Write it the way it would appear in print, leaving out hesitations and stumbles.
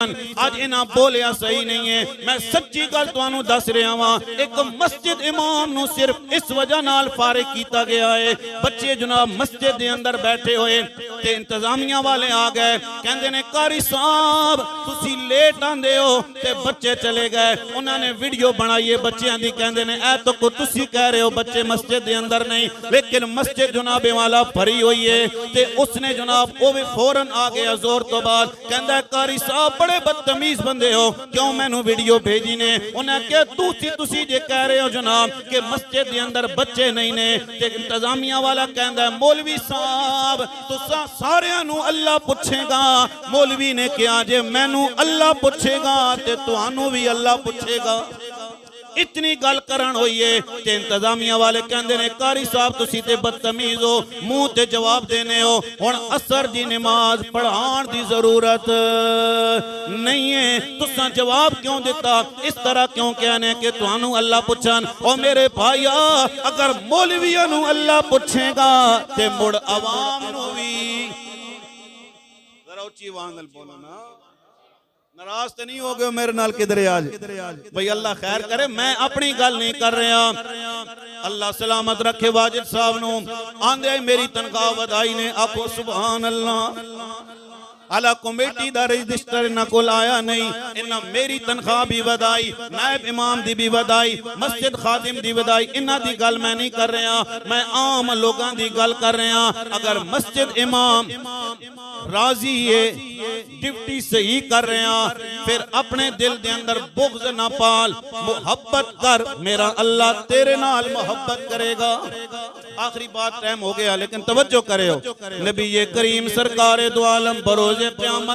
आज इन्हां बोलिया सही नहीं है। मैं सच्ची गल तुहानू दस रहा वां। एक मस्जिद इमाम नू सिर्फ इस वजह नाल फारिग कीता गया है। बच्चे जनाब मस्जिद दे अंदर बैठे हुए ते इंतजामिया वाले आ गए, कहंदे ने कारी साहब तुसी लेट आंदे हो ते बच्चे चले गए। उन्होंने वीडियो बनाई है बच्चों की, कहंदे ने ऐ तो को तुसी कह रहे हो बच्चे मस्जिद दे अंदर नहीं, लेकिन मस्जिद जनाबे वाला भरी हुई है। ते उसने जनाब वो भी फौरन आ गया जोर तो बाद, कहंदा कारी साहब बड़े बदतमीज बंदे हो, क्यों मैनू वीडियो भेजी ने? उन्हें क्या तुसी जे कह रहे हो जनाब कि मस्जिद के अंदर बच्चे नहीं ने, ते इंतजामिया वाला कहंदा मौलवी साहब तुसा सारियां नू अल्लाह पुछेगा। मौलवी ने कहा जे मैनू अल्लाह पुछेगा ते तुहानू भी अल्लाह पुछेगा। इतनी गल करन होई है ते इंतजामिया वाले कहंदे ने कारी साहब तुसी ते बदतमीज हो, मुंह ते जवाब देने हो। हुण असर दी नमाज पढ़ाण दी जरूरत नहीं है, तुसा जवाब क्यों दिता? इस तरह क्यों कहने कि तुहानू अल्लाह पुछन? ओ मेरे भाईया अगर मौलवियां नू अल्लाह पुछेगा ते मुड़ आवाम नू भी। जरा उच्ची आवाज़ नाल बोलो ना, नाराज तो नहीं हो गए मेरे नाल? किधरे आज भाई अल्लाह खैर करे, मैं अपनी गल नहीं कर रहा। अल्लाह सलामत रखे वाजिद साहब नू आंदे मेरी तनख्वाह वधाई ने, आपो सुभान अल्लाह। आला कमेटी दा रजिस्टर इन्हां कोल आया नहीं, इन्हां मेरी तनख्वाह भी वधाई, नायब इमाम दी भी वधाई, मस्जिद खादिम दी वधाई। इन्हां दी गल मैं नहीं कर रहा, मैं आम लोगों दी गल कर रहा। अगर मस्जिद इमाम राजी है, ड्यूटी सही कर रहे हैं, फिर अपने दिल दे अंदर बुग़्ज़ ना पाल, मुहब्बत कर, मेरा अल्लाह तेरे नाल मुहब्बत करेगा। आखिरी बात टाइम हो गया लेकिन तवज्जो करे हो, नबी ये करीम सरकार दो आलम बरोज़े क़यामत